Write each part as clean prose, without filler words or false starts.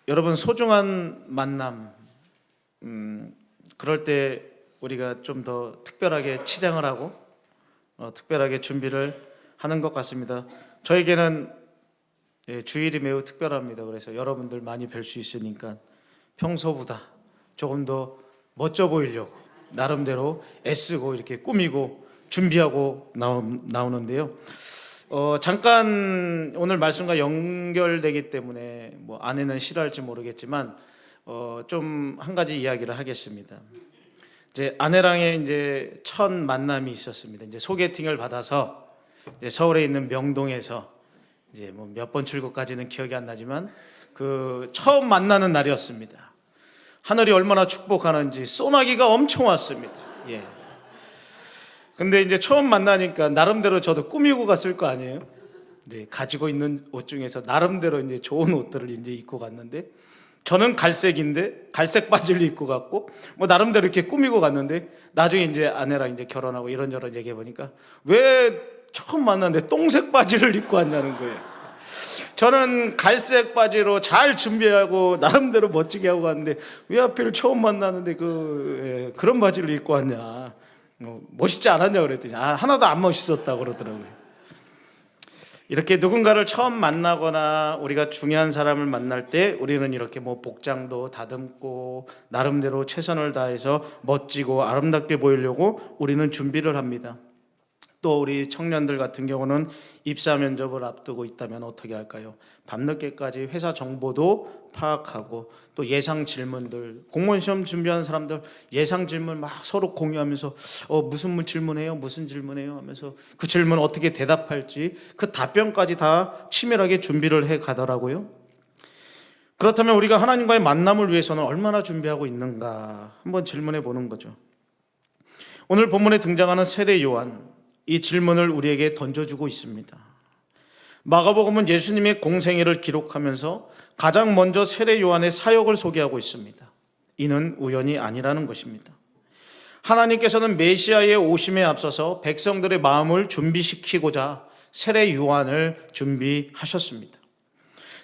여러분, 소중한 만남, 그럴 때 우리가 좀 더 특별하게 치장을 하고 특별하게 준비를 하는 것 같습니다. 저에게는 주일이 매우 특별합니다. 그래서 여러분들 많이 뵐 수 있으니까 평소보다 조금 더 멋져 보이려고 나름대로 애쓰고 이렇게 꾸미고 준비하고 나오는데요. 잠깐 오늘 말씀과 연결되기 때문에 뭐 아내는 싫어할지 모르겠지만 좀 한 가지 이야기를 하겠습니다. 이제 아내랑의 이제 첫 만남이 있었습니다. 이제 소개팅을 받아서 이제 서울에 있는 명동에서 이제 뭐 몇 번 출국까지는 기억이 안 나지만 그 처음 만나는 날이었습니다. 하늘이 얼마나 축복하는지 소나기가 엄청 왔습니다. 예. 근데 이제 처음 만나니까 나름대로 저도 꾸미고 갔을 거 아니에요. 이제 가지고 있는 옷 중에서 나름대로 이제 좋은 옷들을 이제 입고 갔는데, 저는 갈색인데 갈색 바지를 입고 갔고 뭐 나름대로 이렇게 꾸미고 갔는데, 나중에 이제 아내랑 이제 결혼하고 이런저런 얘기해 보니까 왜 처음 만났는데 똥색 바지를 입고 왔냐는 거예요. 저는 갈색 바지로 잘 준비하고 나름대로 멋지게 하고 갔는데 왜 하필 처음 만나는데 그런 바지를 입고 왔냐, 멋있지 않았냐 그랬더니 하나도 안 멋있었다고 그러더라고요. 이렇게 누군가를 처음 만나거나 우리가 중요한 사람을 만날 때 우리는 이렇게 뭐 복장도 다듬고 나름대로 최선을 다해서 멋지고 아름답게 보이려고 우리는 준비를 합니다. 또 우리 청년들 같은 경우는 입사 면접을 앞두고 있다면 어떻게 할까요? 밤늦게까지 회사 정보도 파악하고 또 예상 질문들, 공무원 시험 준비하는 사람들 예상 질문 막 서로 공유하면서 무슨 질문해요? 무슨 질문해요? 하면서 그 질문 어떻게 대답할지 그 답변까지 다 치밀하게 준비를 해 가더라고요. 그렇다면 우리가 하나님과의 만남을 위해서는 얼마나 준비하고 있는가 한번 질문해 보는 거죠. 오늘 본문에 등장하는 세례 요한, 이 질문을 우리에게 던져주고 있습니다. 마가복음은 예수님의 공생애를 기록하면서 가장 먼저 세례 요한의 사역을 소개하고 있습니다. 이는 우연이 아니라는 것입니다. 하나님께서는 메시아의 오심에 앞서서 백성들의 마음을 준비시키고자 세례 요한을 준비하셨습니다.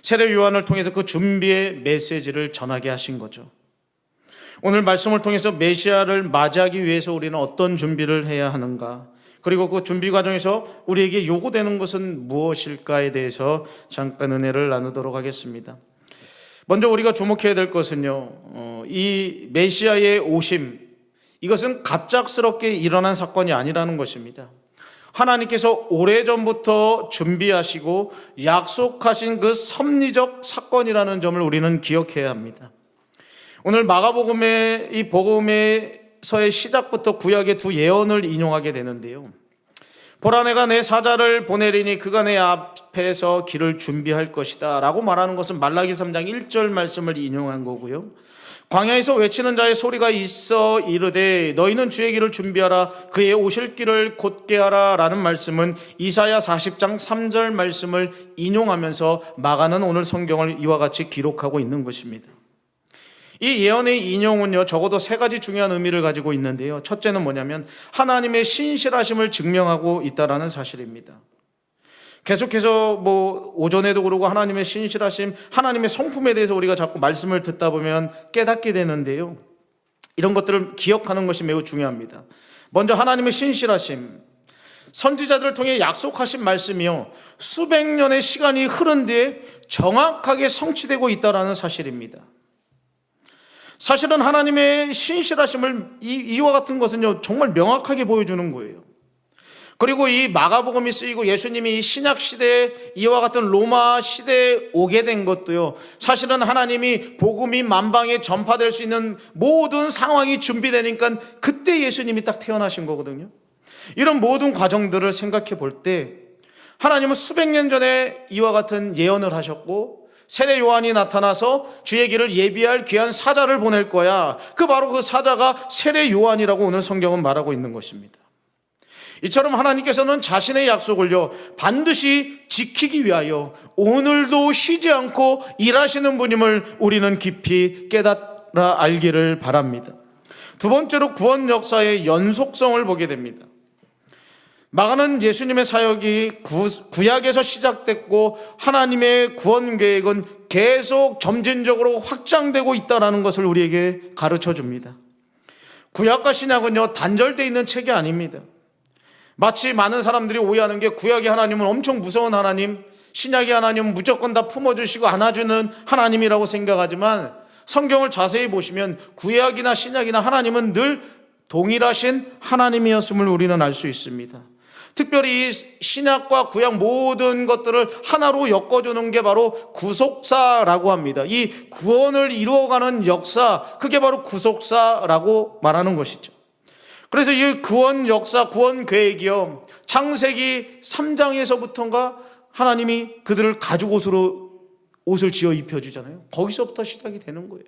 세례 요한을 통해서 그 준비의 메시지를 전하게 하신 거죠. 오늘 말씀을 통해서 메시아를 맞이하기 위해서 우리는 어떤 준비를 해야 하는가, 그리고 그 준비 과정에서 우리에게 요구되는 것은 무엇일까에 대해서 잠깐 은혜를 나누도록 하겠습니다. 먼저 우리가 주목해야 될 것은요, 이 메시아의 오심, 이것은 갑작스럽게 일어난 사건이 아니라는 것입니다. 하나님께서 오래전부터 준비하시고 약속하신 그 섭리적 사건이라는 점을 우리는 기억해야 합니다. 오늘 마가복음의 이 복음의 서의 시작부터 구약의 두 예언을 인용하게 되는데요. 보라, 내가 내 사자를 보내리니 그가 내 앞에서 길을 준비할 것이다 라고 말하는 것은 말라기 3장 1절 말씀을 인용한 거고요. 광야에서 외치는 자의 소리가 있어 이르되 너희는 주의 길을 준비하라, 그의 오실 길을 곧게 하라 라는 말씀은 이사야 40장 3절 말씀을 인용하면서 마가는 오늘 성경을 이와 같이 기록하고 있는 것입니다. 이 예언의 인용은요, 적어도 세 가지 중요한 의미를 가지고 있는데요. 첫째는 뭐냐면 하나님의 신실하심을 증명하고 있다라는 사실입니다. 계속해서 뭐 오전에도 그러고 하나님의 신실하심, 하나님의 성품에 대해서 우리가 자꾸 말씀을 듣다 보면 깨닫게 되는데요. 이런 것들을 기억하는 것이 매우 중요합니다. 먼저 하나님의 신실하심, 선지자들을 통해 약속하신 말씀이요, 수백 년의 시간이 흐른 뒤에 정확하게 성취되고 있다라는 사실입니다. 사실은 하나님의 신실하심을 이와 같은 것은요, 정말 명확하게 보여주는 거예요. 그리고 이 마가복음이 쓰이고 예수님이 이 신약 시대에 이와 같은 로마 시대에 오게 된 것도요, 사실은 하나님이 복음이 만방에 전파될 수 있는 모든 상황이 준비되니까 그때 예수님이 딱 태어나신 거거든요. 이런 모든 과정들을 생각해 볼 때 하나님은 수백 년 전에 이와 같은 예언을 하셨고, 세례 요한이 나타나서 주의 길을 예비할 귀한 사자를 보낼 거야, 바로 그 사자가 세례 요한이라고 오늘 성경은 말하고 있는 것입니다. 이처럼 하나님께서는 자신의 약속을요, 반드시 지키기 위하여 오늘도 쉬지 않고 일하시는 분임을 우리는 깊이 깨달아 알기를 바랍니다. 두 번째로 구원 역사의 연속성을 보게 됩니다. 마가는 예수님의 사역이 구약에서 시작됐고 하나님의 구원 계획은 계속 점진적으로 확장되고 있다는 것을 우리에게 가르쳐 줍니다. 구약과 신약은요, 단절되어 있는 책이 아닙니다. 마치 많은 사람들이 오해하는 게 구약의 하나님은 엄청 무서운 하나님, 신약의 하나님은 무조건 다 품어주시고 안아주는 하나님이라고 생각하지만 성경을 자세히 보시면 구약이나 신약이나 하나님은 늘 동일하신 하나님이었음을 우리는 알 수 있습니다. 특별히 이 신약과 구약 모든 것들을 하나로 엮어주는 게 바로 구속사라고 합니다. 이 구원을 이루어가는 역사, 그게 바로 구속사라고 말하는 것이죠. 그래서 이 구원 역사, 구원 계획이요, 창세기 3장에서부터인가 하나님이 그들을 가죽 옷을 지어 입혀주잖아요. 거기서부터 시작이 되는 거예요.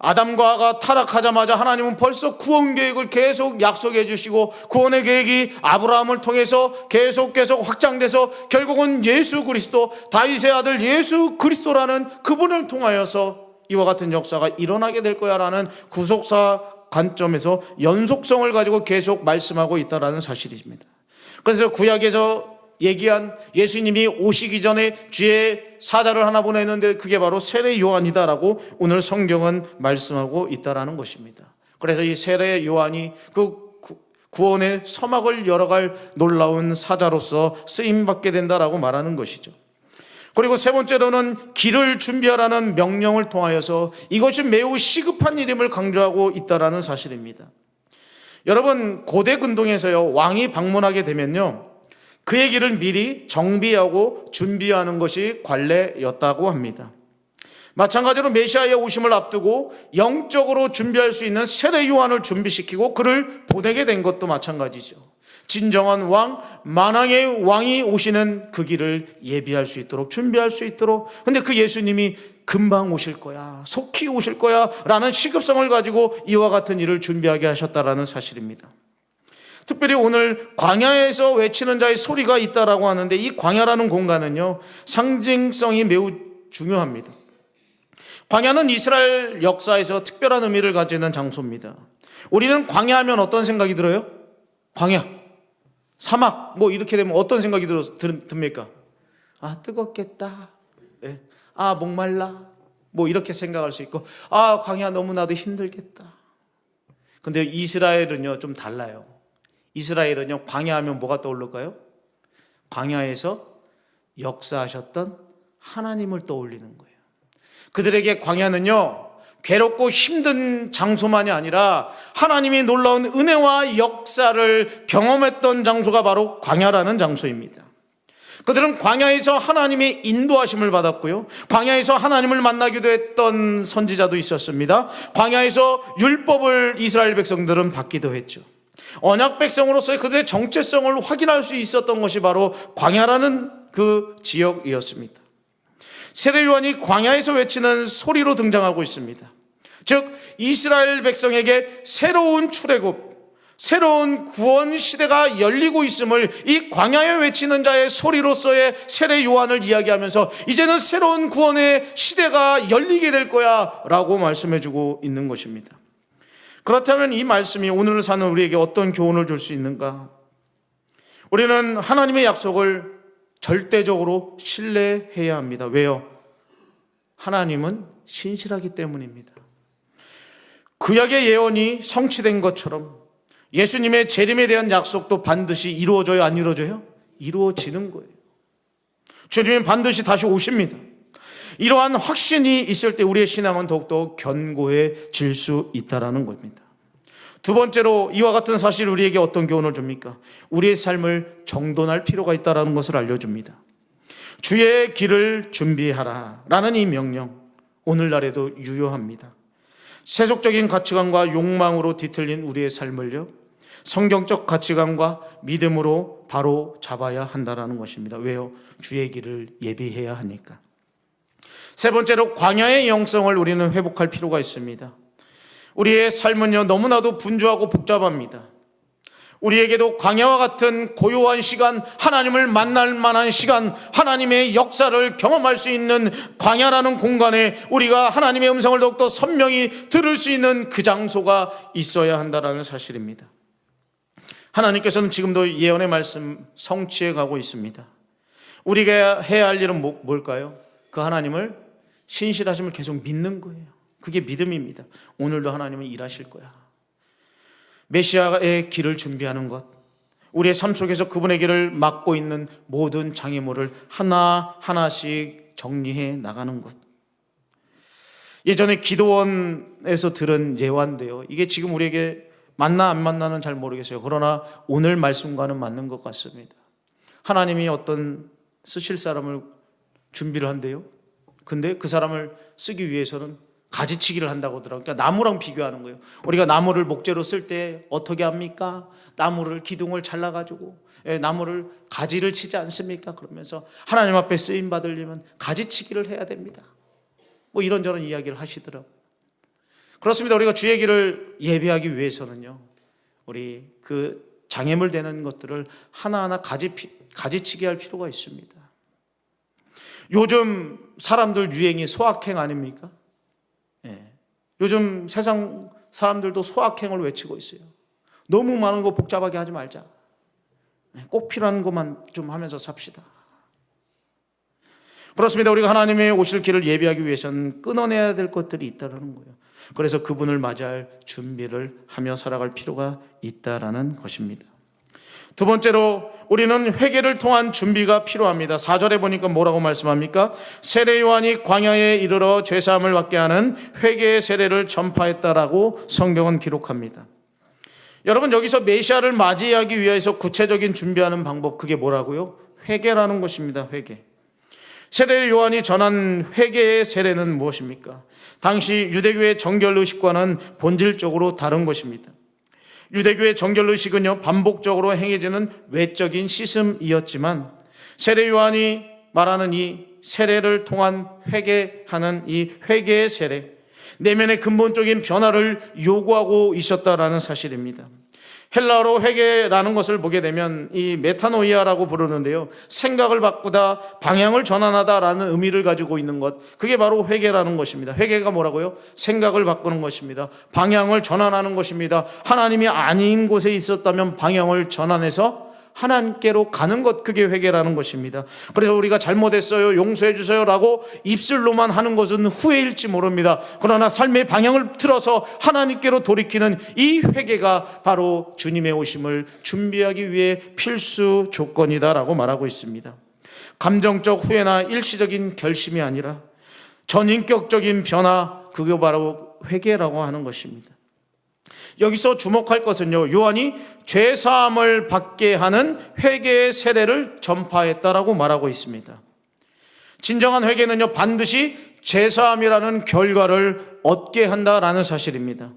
아담과 하가 타락하자마자 하나님은 벌써 구원 계획을 계속 약속해 주시고 구원의 계획이 아브라함을 통해서 계속 확장돼서 결국은 예수 그리스도, 다윗의 아들 예수 그리스도라는 그분을 통하여서 이와 같은 역사가 일어나게 될 거야라는 구속사 관점에서 연속성을 가지고 계속 말씀하고 있다는 사실입니다. 그래서 구약에서 얘기한 예수님이 오시기 전에 주의 사자를 하나 보냈는데 그게 바로 세례 요한이다라고 오늘 성경은 말씀하고 있다라는 것입니다. 그래서 이 세례 요한이 그 구원의 서막을 열어갈 놀라운 사자로서 쓰임받게 된다라고 말하는 것이죠. 그리고 세 번째로는 길을 준비하라는 명령을 통하여서 이것이 매우 시급한 일임을 강조하고 있다라는 사실입니다. 여러분, 고대 근동에서요, 왕이 방문하게 되면요, 그의 길을 미리 정비하고 준비하는 것이 관례였다고 합니다. 마찬가지로 메시아의 오심을 앞두고 영적으로 준비할 수 있는 세례 요한을 준비시키고 그를 보내게 된 것도 마찬가지죠. 진정한 왕, 만왕의 왕이 오시는 그 길을 예비할 수 있도록, 준비할 수 있도록. 근데 그 예수님이 금방 오실 거야, 속히 오실 거야 라는 시급성을 가지고 이와 같은 일을 준비하게 하셨다라는 사실입니다. 특별히 오늘 광야에서 외치는 자의 소리가 있다라고 하는데 이 광야라는 공간은요, 상징성이 매우 중요합니다. 광야는 이스라엘 역사에서 특별한 의미를 가지는 장소입니다. 우리는 광야하면 어떤 생각이 들어요? 광야, 사막 뭐 이렇게 되면 어떤 생각이 듭니까? 아, 뜨겁겠다. 네. 아, 목말라. 뭐 이렇게 생각할 수 있고, 아, 광야 너무나도 힘들겠다. 근데 이스라엘은요, 좀 달라요. 이스라엘은요, 광야하면 뭐가 떠오를까요? 광야에서 역사하셨던 하나님을 떠올리는 거예요. 그들에게 광야는요, 괴롭고 힘든 장소만이 아니라 하나님이 놀라운 은혜와 역사를 경험했던 장소가 바로 광야라는 장소입니다. 그들은 광야에서 하나님의 인도하심을 받았고요, 광야에서 하나님을 만나기도 했던 선지자도 있었습니다. 광야에서 율법을 이스라엘 백성들은 받기도 했죠. 언약 백성으로서의 그들의 정체성을 확인할 수 있었던 것이 바로 광야라는 그 지역이었습니다. 세례 요한이 광야에서 외치는 소리로 등장하고 있습니다. 즉 이스라엘 백성에게 새로운 출애굽, 새로운 구원 시대가 열리고 있음을 이 광야에 외치는 자의 소리로서의 세례 요한을 이야기하면서 이제는 새로운 구원의 시대가 열리게 될 거야 라고 말씀해주고 있는 것입니다. 그렇다면 이 말씀이 오늘을 사는 우리에게 어떤 교훈을 줄 수 있는가? 우리는 하나님의 약속을 절대적으로 신뢰해야 합니다. 왜요? 하나님은 신실하기 때문입니다. 구약의 예언이 성취된 것처럼 예수님의 재림에 대한 약속도 반드시 이루어져요, 안 이루어져요? 이루어지는 거예요. 주님은 반드시 다시 오십니다. 이러한 확신이 있을 때 우리의 신앙은 더욱더 견고해질 수 있다는 겁니다. 두 번째로 이와 같은 사실이 우리에게 어떤 교훈을 줍니까? 우리의 삶을 정돈할 필요가 있다는 것을 알려줍니다. 주의 길을 준비하라 라는 이 명령, 오늘날에도 유효합니다. 세속적인 가치관과 욕망으로 뒤틀린 우리의 삶을요, 성경적 가치관과 믿음으로 바로 잡아야 한다는 것입니다. 왜요? 주의 길을 예비해야 하니까. 세 번째로 광야의 영성을 우리는 회복할 필요가 있습니다. 우리의 삶은요, 너무나도 분주하고 복잡합니다. 우리에게도 광야와 같은 고요한 시간, 하나님을 만날 만한 시간, 하나님의 역사를 경험할 수 있는 광야라는 공간에 우리가 하나님의 음성을 더욱더 선명히 들을 수 있는 그 장소가 있어야 한다는 사실입니다. 하나님께서는 지금도 예언의 말씀 성취해 가고 있습니다. 우리가 해야 할 일은 뭘까요? 그 하나님을, 신실하심을 계속 믿는 거예요. 그게 믿음입니다. 오늘도 하나님은 일하실 거야. 메시아의 길을 준비하는 것, 우리의 삶 속에서 그분의 길을 막고 있는 모든 장애물을 하나하나씩 정리해 나가는 것. 예전에 기도원에서 들은 예화인데요, 이게 지금 우리에게 맞나 안 맞나는 잘 모르겠어요. 그러나 오늘 말씀과는 맞는 것 같습니다. 하나님이 어떤 쓰실 사람을 준비를 한대요. 근데 그 사람을 쓰기 위해서는 가지치기를 한다고 하더라고요. 그러니까 나무랑 비교하는 거예요. 우리가 나무를 목재로 쓸 때 어떻게 합니까? 나무를, 기둥을 잘라가지고 나무를 가지를 치지 않습니까? 그러면서 하나님 앞에 쓰임 받으려면 가지치기를 해야 됩니다. 뭐 이런저런 이야기를 하시더라고요. 그렇습니다. 우리가 주의 길을 예배하기 위해서는요, 우리 그 장애물 되는 것들을 하나하나 가지치기 할 필요가 있습니다. 요즘 사람들 유행이 소확행 아닙니까? 요즘 세상 사람들도 소확행을 외치고 있어요. 너무 많은 거 복잡하게 하지 말자. 꼭 필요한 것만 좀 하면서 삽시다. 그렇습니다. 우리가 하나님의 오실 길을 예비하기 위해서는 끊어내야 될 것들이 있다는 거예요. 그래서 그분을 맞이할 준비를 하며 살아갈 필요가 있다는 것입니다. 두 번째로 우리는 회개를 통한 준비가 필요합니다. 4절에 보니까 뭐라고 말씀합니까? 세례 요한이 광야에 이르러 죄사함을 받게 하는 회개의 세례를 전파했다라고 성경은 기록합니다. 여러분, 여기서 메시아를 맞이하기 위해서 구체적인 준비하는 방법, 그게 뭐라고요? 회개라는 것입니다. 회개. 세례 요한이 전한 회개의 세례는 무엇입니까? 당시 유대교의 정결의식과는 본질적으로 다른 것입니다. 유대교의 정결의식은요, 반복적으로 행해지는 외적인 씻음이었지만 세례 요한이 말하는 이 세례를 통한 회개하는 이 회개의 세례, 내면의 근본적인 변화를 요구하고 있었다라는 사실입니다. 헬라어로 회개라는 것을 보게 되면 이 메타노이아라고 부르는데요, 생각을 바꾸다, 방향을 전환하다라는 의미를 가지고 있는 것, 그게 바로 회개라는 것입니다. 회개가 뭐라고요? 생각을 바꾸는 것입니다. 방향을 전환하는 것입니다. 하나님이 아닌 곳에 있었다면 방향을 전환해서 하나님께로 가는 것, 그게 회개라는 것입니다. 그래서 우리가 잘못했어요, 용서해 주세요 라고 입술로만 하는 것은 후회일지 모릅니다. 그러나 삶의 방향을 틀어서 하나님께로 돌이키는 이 회개가 바로 주님의 오심을 준비하기 위해 필수 조건이다라고 말하고 있습니다. 감정적 후회나 일시적인 결심이 아니라 전인격적인 변화, 그게 바로 회개라고 하는 것입니다. 여기서 주목할 것은요, 요한이 죄사함을 받게 하는 회개의 세례를 전파했다라고 말하고 있습니다. 진정한 회개는요, 반드시 죄사함이라는 결과를 얻게 한다라는 사실입니다.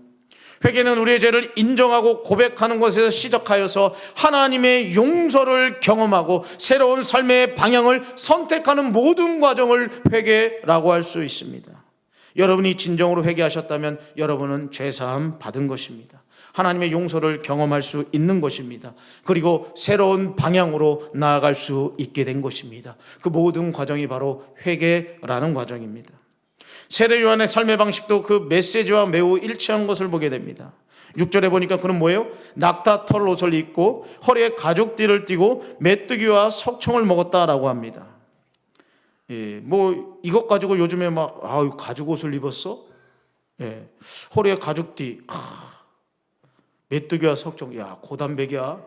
회개는 우리의 죄를 인정하고 고백하는 것에서 시작하여서 하나님의 용서를 경험하고 새로운 삶의 방향을 선택하는 모든 과정을 회개라고 할 수 있습니다. 여러분이 진정으로 회개하셨다면 여러분은 죄사함 받은 것입니다. 하나님의 용서를 경험할 수 있는 것입니다. 그리고 새로운 방향으로 나아갈 수 있게 된 것입니다. 그 모든 과정이 바로 회개라는 과정입니다. 세례 요한의 삶의 방식도 그 메시지와 매우 일치한 것을 보게 됩니다. 6절에 보니까 그는 뭐예요? 낙타 털 옷을 입고 허리에 가죽띠를 띠고 메뚜기와 석청을 먹었다라고 합니다. 뭐 이것 가지고 요즘에 막 가죽 옷을 입었어? 허리에 가죽띠, 메뚜기와 석청, 야 고단백이야.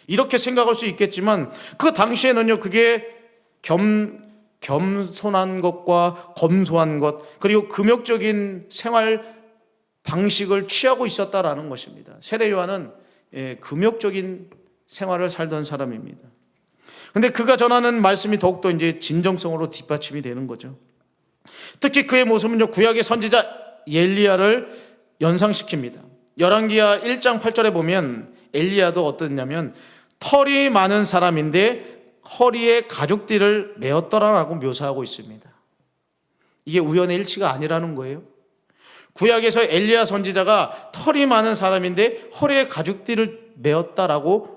이렇게 생각할 수 있겠지만 그 당시에는요, 그게 겸손한 것과 검소한 것, 그리고 금욕적인 생활 방식을 취하고 있었다라는 것입니다. 세례 요한은 금욕적인 생활을 살던 사람입니다. 근데 그가 전하는 말씀이 더욱더 이제 진정성으로 뒷받침이 되는 거죠. 특히 그의 모습은요, 구약의 선지자 엘리야를 연상시킵니다. 열왕기하 1장 8절에 보면 엘리야도 어떠냐면 털이 많은 사람인데 허리에 가죽띠를 메었더라라고 묘사하고 있습니다. 이게 우연의 일치가 아니라는 거예요. 구약에서 엘리야 선지자가 털이 많은 사람인데 허리에 가죽띠를 메었다라고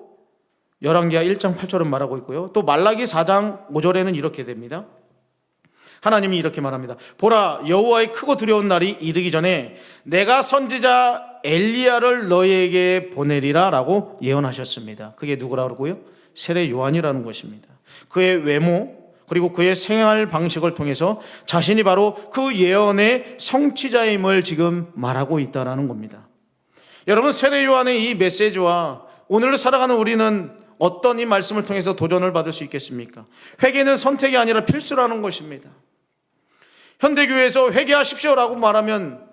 열왕기하 1장 8절은 말하고 있고요. 또 말라기 4장 5절에는 이렇게 됩니다. 하나님이 이렇게 말합니다. 보라, 여호와의 크고 두려운 날이 이르기 전에 내가 선지자 엘리야를 너희에게 보내리라 라고 예언하셨습니다. 그게 누구라고요? 세례 요한이라는 것입니다. 그의 외모, 그리고 그의 생활 방식을 통해서 자신이 바로 그 예언의 성취자임을 지금 말하고 있다는 겁니다. 여러분, 세례 요한의 이 메시지와 오늘을 살아가는 우리는 어떤 이 말씀을 통해서 도전을 받을 수 있겠습니까? 회개는 선택이 아니라 필수라는 것입니다. 현대교회에서 회개하십시오라고 말하면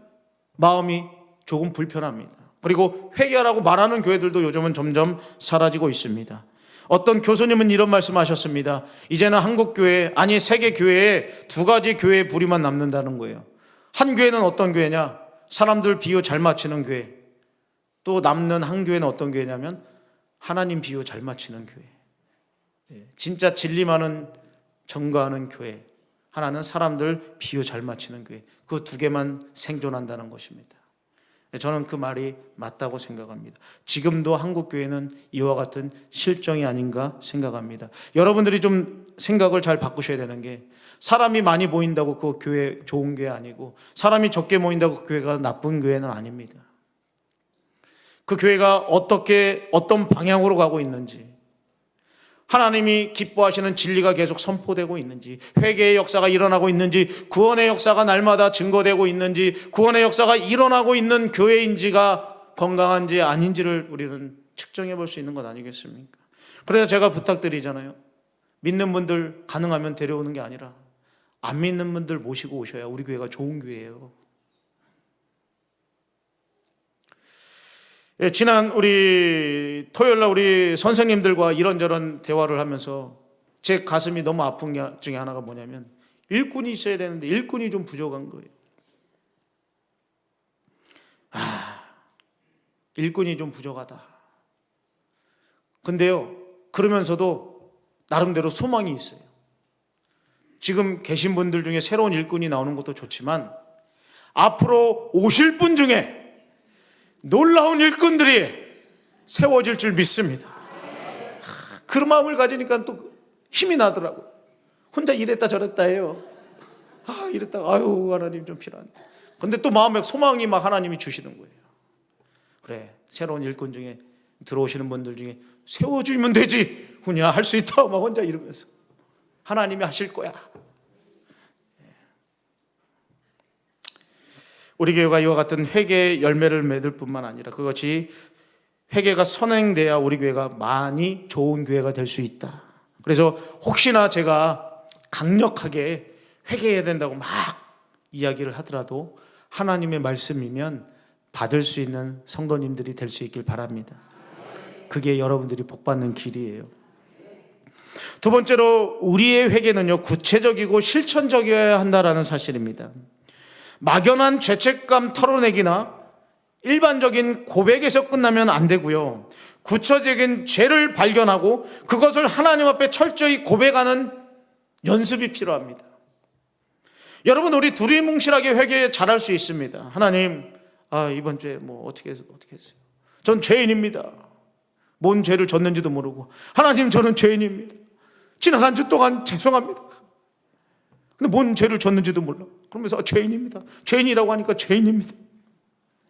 마음이 조금 불편합니다. 그리고 회개하라고 말하는 교회들도 요즘은 점점 사라지고 있습니다. 어떤 교수님은 이런 말씀하셨습니다. 이제는 한국교회, 아니 세계교회에 두 가지 교회의 부류만 남는다는 거예요. 한 교회는 어떤 교회냐? 사람들 비유 잘 맞추는 교회. 또 남는 한 교회는 어떤 교회냐면 하나님 비유 잘 맞추는 교회. 진짜 진리만은 전가하는 교회. 하나는 사람들 비유 잘 맞추는 교회. 그 두 개만 생존한다는 것입니다. 저는 그 말이 맞다고 생각합니다. 지금도 한국교회는 이와 같은 실정이 아닌가 생각합니다. 여러분들이 좀 생각을 잘 바꾸셔야 되는 게, 사람이 많이 모인다고 그 교회 좋은 교회 아니고, 사람이 적게 모인다고 그 교회가 나쁜 교회는 아닙니다. 그 교회가 어떤 방향으로 가고 있는지, 하나님이 기뻐하시는 진리가 계속 선포되고 있는지, 회개의 역사가 일어나고 있는지, 구원의 역사가 날마다 증거되고 있는지, 구원의 역사가 일어나고 있는 교회인지가 건강한지 아닌지를 우리는 측정해 볼 수 있는 것 아니겠습니까? 그래서 제가 부탁드리잖아요. 믿는 분들 가능하면 데려오는 게 아니라 안 믿는 분들 모시고 오셔야 우리 교회가 좋은 교회예요. 지난 우리 토요일날 우리 선생님들과 이런저런 대화를 하면서 제 가슴이 너무 아픈 게 중에 하나가 뭐냐면, 일꾼이 있어야 되는데 일꾼이 좀 부족한 거예요. 일꾼이 좀 부족하다. 근데요, 그러면서도 나름대로 소망이 있어요. 지금 계신 분들 중에 새로운 일꾼이 나오는 것도 좋지만 앞으로 오실 분 중에 놀라운 일꾼들이 세워질 줄 믿습니다. 그런 마음을 가지니까 또 힘이 나더라고요. 혼자 이랬다 저랬다 해요. 이랬다가 아유 하나님 좀 필요한데. 근데 또 마음에 소망이 막 하나님이 주시는 거예요. 그래, 새로운 일꾼 중에 들어오시는 분들 중에 세워주면 되지. 그냥 할 수 있다 막 혼자 이러면서 하나님이 하실 거야. 우리 교회가 이와 같은 회개의 열매를 맺을 뿐만 아니라 그것이 회개가 선행돼야 우리 교회가 많이 좋은 교회가 될 수 있다. 그래서 혹시나 제가 강력하게 회개해야 된다고 막 이야기를 하더라도 하나님의 말씀이면 받을 수 있는 성도님들이 될 수 있길 바랍니다. 그게 여러분들이 복받는 길이에요. 두 번째로, 우리의 회개는요, 구체적이고 실천적이어야 한다는 사실입니다. 막연한 죄책감 털어내기나 일반적인 고백에서 끝나면 안 되고요, 구체적인 죄를 발견하고 그것을 하나님 앞에 철저히 고백하는 연습이 필요합니다. 여러분, 우리 두리뭉실하게 회개 잘할 수 있습니다. 하나님, 이번 주에 어떻게 했어요? 전 죄인입니다. 뭔 죄를 졌는지도 모르고, 하나님 저는 죄인입니다. 지난 한 주 동안 죄송합니다. 근데 뭔 죄를 졌는지도 몰라. 그러면서 죄인입니다. 죄인이라고 하니까 죄인입니다.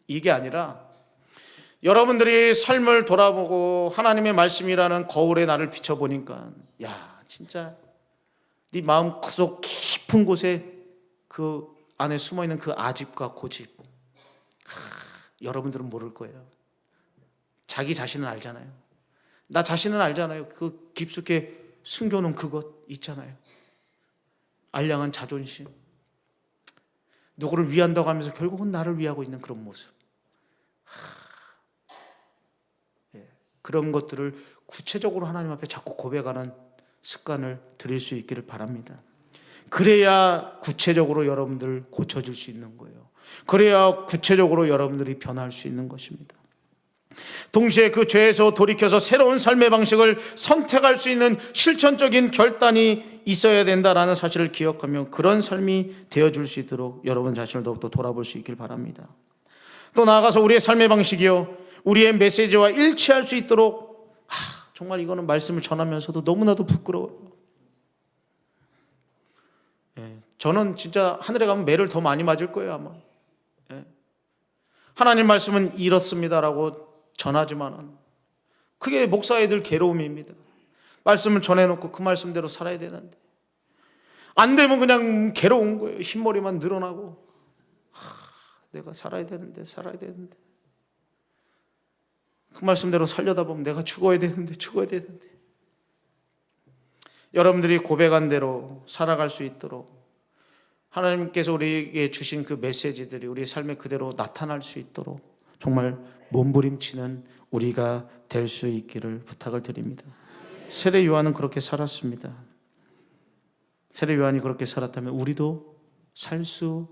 이게 아니라 여러분들이 삶을 돌아보고 하나님의 말씀이라는 거울에 나를 비춰보니까, 야, 진짜 네 마음 구석 깊은 곳에 그 안에 숨어있는 그 아집과 고집, 여러분들은 모를 거예요. 자기 자신은 알잖아요. 나 자신은 알잖아요. 그 깊숙이 숨겨놓은 그것 있잖아요. 알량한 자존심, 누구를 위한다고 하면서 결국은 나를 위하고 있는 그런 모습, 그런 것들을 구체적으로 하나님 앞에 자꾸 고백하는 습관을 들일 수 있기를 바랍니다. 그래야 구체적으로 여러분들 고쳐질 수 있는 거예요. 그래야 구체적으로 여러분들이 변할 수 있는 것입니다. 동시에 그 죄에서 돌이켜서 새로운 삶의 방식을 선택할 수 있는 실천적인 결단이 있어야 된다는 사실을 기억하며 그런 삶이 되어줄 수 있도록 여러분 자신을 더욱더 돌아볼 수 있길 바랍니다. 또 나아가서 우리의 삶의 방식이요, 우리의 메시지와 일치할 수 있도록, 정말 이거는 말씀을 전하면서도 너무나도 부끄러워요. 저는 진짜 하늘에 가면 매를 더 많이 맞을 거예요 아마. 하나님 말씀은 이렇습니다라고 전하지만은 그게 목사의 늘 괴로움입니다. 말씀을 전해놓고 그 말씀대로 살아야 되는데 안 되면 그냥 괴로운 거예요. 흰머리만 늘어나고, 내가 살아야 되는데. 그 말씀대로 살려다 보면 내가 죽어야 되는데. 여러분들이 고백한 대로 살아갈 수 있도록 하나님께서 우리에게 주신 그 메시지들이 우리 삶에 그대로 나타날 수 있도록 정말 몸부림치는 우리가 될 수 있기를 부탁을 드립니다. 세례 요한은 그렇게 살았습니다. 세례 요한이 그렇게 살았다면 우리도 살 수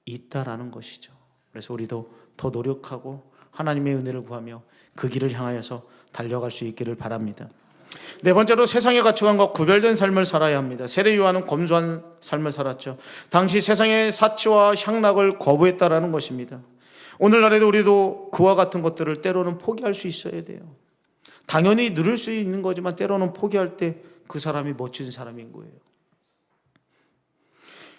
있다라는 것이죠. 그래서 우리도 더 노력하고 하나님의 은혜를 구하며 그 길을 향하여서 달려갈 수 있기를 바랍니다. 네 번째로 세상의 가치관과 구별된 삶을 살아야 합니다. 세례 요한은 검소한 삶을 살았죠. 당시 세상의 사치와 향락을 거부했다라는 것입니다. 오늘날에도 우리도 그와 같은 것들을 때로는 포기할 수 있어야 돼요. 당연히 누릴 수 있는 거지만 때로는 포기할 때 그 사람이 멋진 사람인 거예요.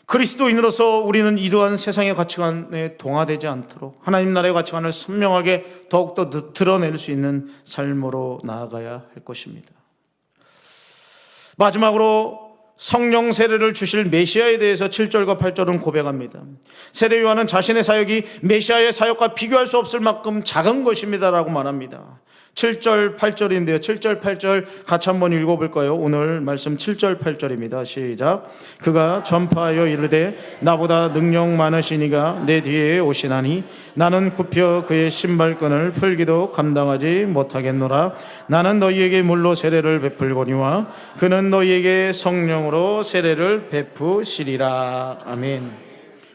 그리스도인으로서 우리는 이러한 세상의 가치관에 동화되지 않도록 하나님 나라의 가치관을 선명하게 더욱더 드러낼 수 있는 삶으로 나아가야 할 것입니다. 마지막으로 성령 세례를 주실 메시아에 대해서 7절과 8절은 고백합니다. 세례 요한은 자신의 사역이 메시아의 사역과 비교할 수 없을 만큼 작은 것입니다라고 말합니다. 7절 8절인데요. 7절 8절 같이 한번 읽어볼까요? 오늘 말씀 7절 8절입니다. 시작. 그가 전파하여 이르되 나보다 능력 많으시니가 내 뒤에 오시나니 나는 굽혀 그의 신발끈을 풀기도 감당하지 못하겠노라. 나는 너희에게 물로 세례를 베풀거니와 그는 너희에게 성령으로 세례를 베푸시리라. 아멘.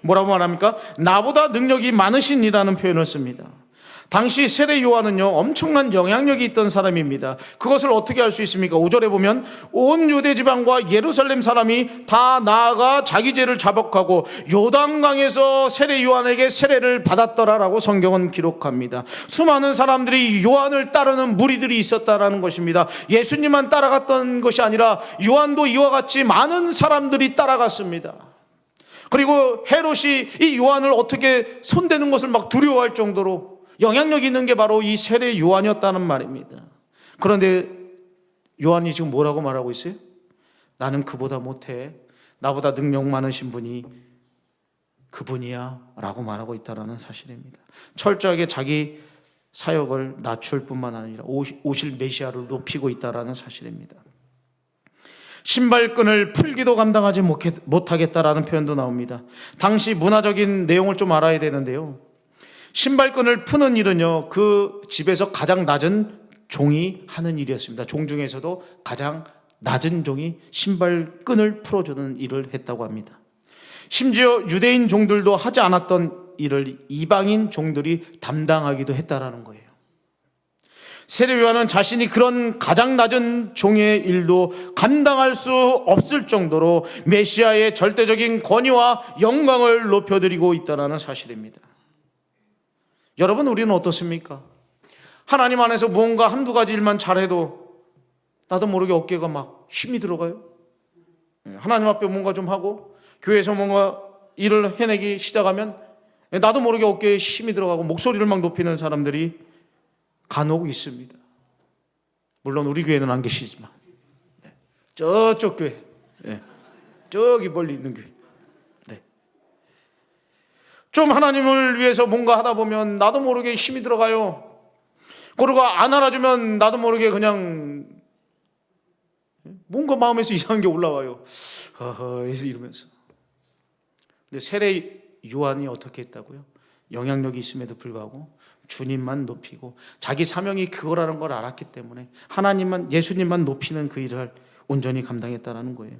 뭐라고 말합니까? 나보다 능력이 많으신이라는 표현을 씁니다. 당시 세례 요한은요, 엄청난 영향력이 있던 사람입니다. 그것을 어떻게 알 수 있습니까? 5절에 보면 온 유대 지방과 예루살렘 사람이 다 나아가 자기 죄를 자복하고 요단강에서 세례 요한에게 세례를 받았더라라고 성경은 기록합니다. 수많은 사람들이 요한을 따르는 무리들이 있었다라는 것입니다. 예수님만 따라갔던 것이 아니라 요한도 이와 같이 많은 사람들이 따라갔습니다. 그리고 헤롯이 이 요한을 어떻게 손대는 것을 막 두려워할 정도로 영향력 있는 게 바로 이 세례 요한이었다는 말입니다. 그런데 요한이 지금 뭐라고 말하고 있어요? 나는 그보다 못해. 나보다 능력 많으신 분이 그분이야 라고 말하고 있다는 사실입니다. 철저하게 자기 사역을 낮출 뿐만 아니라 오실 메시아를 높이고 있다는 사실입니다. 신발끈을 풀기도 감당하지 못하겠다라는 표현도 나옵니다. 당시 문화적인 내용을 좀 알아야 되는데요, 신발끈을 푸는 일은요, 그 집에서 가장 낮은 종이 하는 일이었습니다. 종 중에서도 가장 낮은 종이 신발끈을 풀어주는 일을 했다고 합니다. 심지어 유대인 종들도 하지 않았던 일을 이방인 종들이 담당하기도 했다라는 거예요. 세례 요한은 자신이 그런 가장 낮은 종의 일도 감당할 수 없을 정도로 메시아의 절대적인 권위와 영광을 높여드리고 있다는 사실입니다. 여러분, 우리는 어떻습니까? 하나님 안에서 무언가 한두 가지 일만 잘해도 나도 모르게 어깨가 막 힘이 들어가요. 하나님 앞에 뭔가 좀 하고 교회에서 뭔가 일을 해내기 시작하면 나도 모르게 어깨에 힘이 들어가고 목소리를 막 높이는 사람들이 간혹 있습니다. 물론 우리 교회는 안 계시지만 저쪽 교회, 저기 멀리 있는 교회, 좀 하나님을 위해서 뭔가 하다 보면 나도 모르게 힘이 들어가요. 그리고 안 알아주면 나도 모르게 그냥 뭔가 마음에서 이상한 게 올라와요. 이러면서. 근데 세례 요한이 어떻게 했다고요? 영향력이 있음에도 불구하고 주님만 높이고 자기 사명이 그거라는 걸 알았기 때문에 하나님만, 예수님만 높이는 그 일을 온전히 감당했다는 거예요.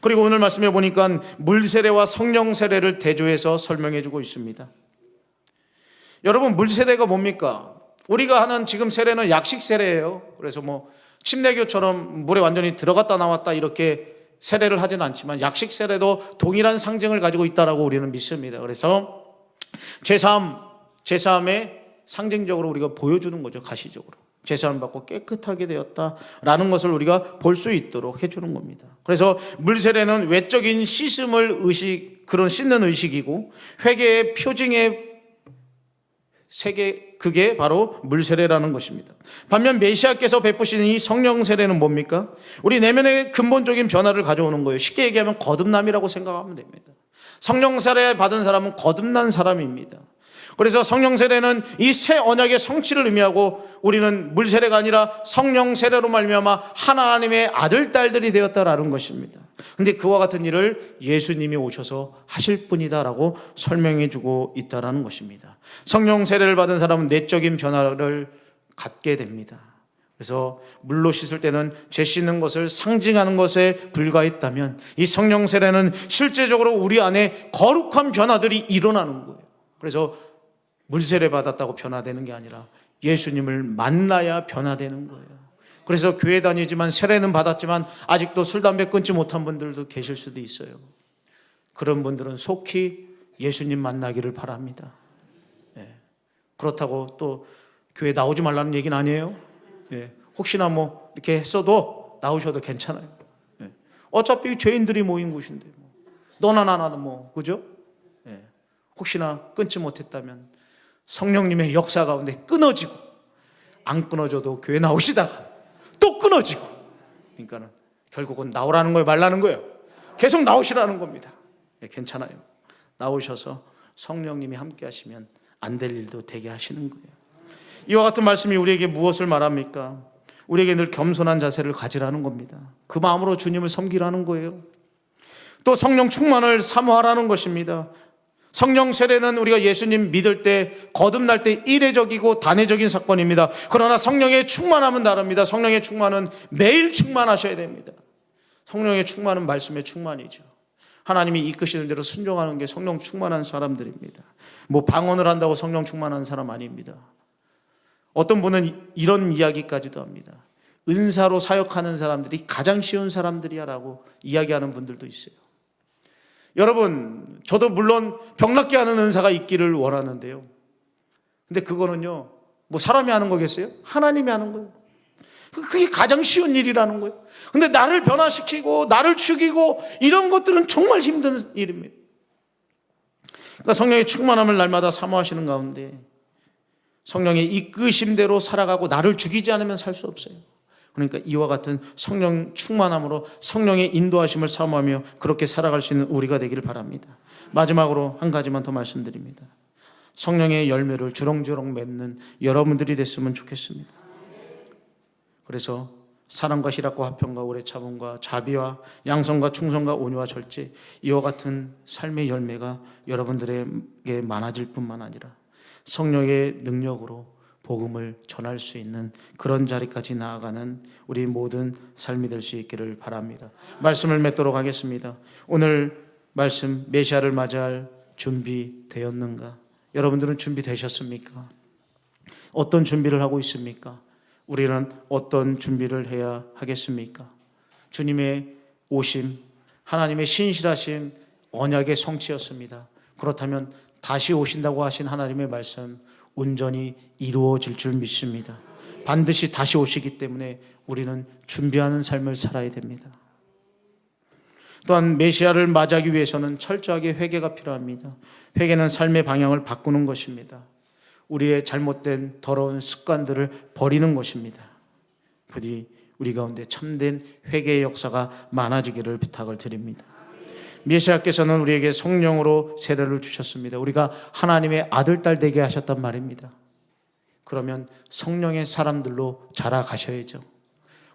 그리고 오늘 말씀해 보니까 물 세례와 성령 세례를 대조해서 설명해 주고 있습니다. 여러분, 물 세례가 뭡니까? 우리가 하는 지금 세례는 약식 세례예요. 그래서 뭐 침례교처럼 물에 완전히 들어갔다 나왔다 이렇게 세례를 하진 않지만 약식 세례도 동일한 상징을 가지고 있다라고 우리는 믿습니다. 그래서 제사함에 상징적으로 우리가 보여주는 거죠. 가시적으로 제사함 받고 깨끗하게 되었다라는 것을 우리가 볼 수 있도록 해주는 겁니다. 그래서 물세례는 외적인 씻음을 그런 씻는 의식이고 회개의 표징의 그게 바로 물세례라는 것입니다. 반면 메시아께서 베푸시는 이 성령 세례는 뭡니까? 우리 내면의 근본적인 변화를 가져오는 거예요. 쉽게 얘기하면 거듭남이라고 생각하면 됩니다. 성령 세례 받은 사람은 거듭난 사람입니다. 그래서 성령 세례는 이 새 언약의 성취를 의미하고 우리는 물 세례가 아니라 성령 세례로 말미암아 하나님의 아들 딸들이 되었다라는 것입니다. 그런데 그와 같은 일을 예수님이 오셔서 하실 분이다라고 설명해 주고 있다라는 것입니다. 성령 세례를 받은 사람은 내적인 변화를 갖게 됩니다. 그래서 물로 씻을 때는 죄 씻는 것을 상징하는 것에 불과했다면 이 성령 세례는 실제적으로 우리 안에 거룩한 변화들이 일어나는 거예요. 그래서 물세례 받았다고 변화되는 게 아니라 예수님을 만나야 변화되는 거예요. 그래서 교회 다니지만 세례는 받았지만 아직도 술, 담배 끊지 못한 분들도 계실 수도 있어요. 그런 분들은 속히 예수님 만나기를 바랍니다. 그렇다고 또 교회 나오지 말라는 얘기는 아니에요. 혹시나 뭐 이렇게 했어도 나오셔도 괜찮아요. 어차피 죄인들이 모인 곳인데 너나 나나 그죠? 혹시나 끊지 못했다면 성령님의 역사 가운데 끊어지고 안 끊어져도 교회 나오시다가 또 끊어지고 그러니까는 결국은 나오라는 거예요, 말라는 거예요? 계속 나오시라는 겁니다. 괜찮아요. 나오셔서 성령님이 함께 하시면 안 될 일도 되게 하시는 거예요. 이와 같은 말씀이 우리에게 무엇을 말합니까? 우리에게 늘 겸손한 자세를 가지라는 겁니다. 그 마음으로 주님을 섬기라는 거예요. 또 성령 충만을 사모하라는 것입니다. 성령 세례는 우리가 예수님 믿을 때 거듭날 때 이례적이고 단회적인 사건입니다. 그러나 성령의 충만함은 다릅니다. 성령의 충만은 매일 충만하셔야 됩니다. 성령의 충만은 말씀의 충만이죠. 하나님이 이끄시는 대로 순종하는 게 성령 충만한 사람들입니다. 뭐 방언을 한다고 성령 충만한 사람 아닙니다. 어떤 분은 이런 이야기까지도 합니다. 은사로 사역하는 사람들이 가장 쉬운 사람들이야라고 이야기하는 분들도 있어요. 여러분, 저도 물론 병낫게 하는 은사가 있기를 원하는데요. 근데 그거는요, 뭐 사람이 하는 거겠어요? 하나님이 하는 거예요. 그게 가장 쉬운 일이라는 거예요. 근데 나를 변화시키고 나를 죽이고 이런 것들은 정말 힘든 일입니다. 그러니까 성령의 충만함을 날마다 사모하시는 가운데 성령의 이끄심대로 살아가고 나를 죽이지 않으면 살 수 없어요. 그러니까 이와 같은 성령 충만함으로 성령의 인도하심을 사모하며 그렇게 살아갈 수 있는 우리가 되기를 바랍니다. 마지막으로 한 가지만 더 말씀드립니다. 성령의 열매를 주렁주렁 맺는 여러분들이 됐으면 좋겠습니다. 그래서 사랑과 희락과 화평과 오래 참음과 자비와 양성과 충성과 온유와 절제, 이와 같은 삶의 열매가 여러분들에게 많아질 뿐만 아니라 성령의 능력으로 복음을 전할 수 있는 그런 자리까지 나아가는 우리 모든 삶이 될 수 있기를 바랍니다. 말씀을 맺도록 하겠습니다. 오늘 말씀, 메시아를 맞이할 준비되었는가? 여러분들은 준비되셨습니까? 어떤 준비를 하고 있습니까? 우리는 어떤 준비를 해야 하겠습니까? 주님의 오심, 하나님의 신실하심, 언약의 성취였습니다. 그렇다면 다시 오신다고 하신 하나님의 말씀 온전히 이루어질 줄 믿습니다. 반드시 다시 오시기 때문에 우리는 준비하는 삶을 살아야 됩니다. 또한 메시아를 맞이하기 위해서는 철저하게 회개가 필요합니다. 회개는 삶의 방향을 바꾸는 것입니다. 우리의 잘못된 더러운 습관들을 버리는 것입니다. 부디 우리 가운데 참된 회개의 역사가 많아지기를 부탁을 드립니다. 메시아께서는 우리에게 성령으로 세례를 주셨습니다. 우리가 하나님의 아들, 딸 되게 하셨단 말입니다. 그러면 성령의 사람들로 자라가셔야죠.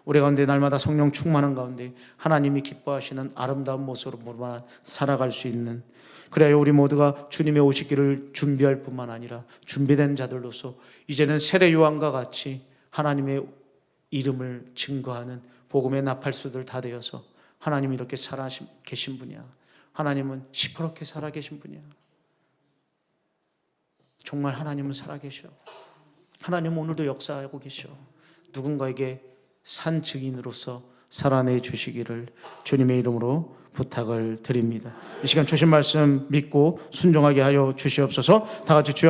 우리 가운데 날마다 성령 충만한 가운데 하나님이 기뻐하시는 아름다운 모습으로만 살아갈 수 있는, 그래야 우리 모두가 주님의 오시기를 준비할 뿐만 아니라 준비된 자들로서 이제는 세례 요한과 같이 하나님의 이름을 증거하는 복음의 나팔수들 다 되어서 하나님이 이렇게 살아 계신 분이야, 하나님은 시퍼렇게 살아 계신 분이야, 정말 하나님은 살아 계셔, 하나님은 오늘도 역사하고 계셔, 누군가에게 산 증인으로서 살아내 주시기를 주님의 이름으로 부탁을 드립니다. 이 시간 주신 말씀 믿고 순종하게 하여 주시옵소서. 다 같이 주여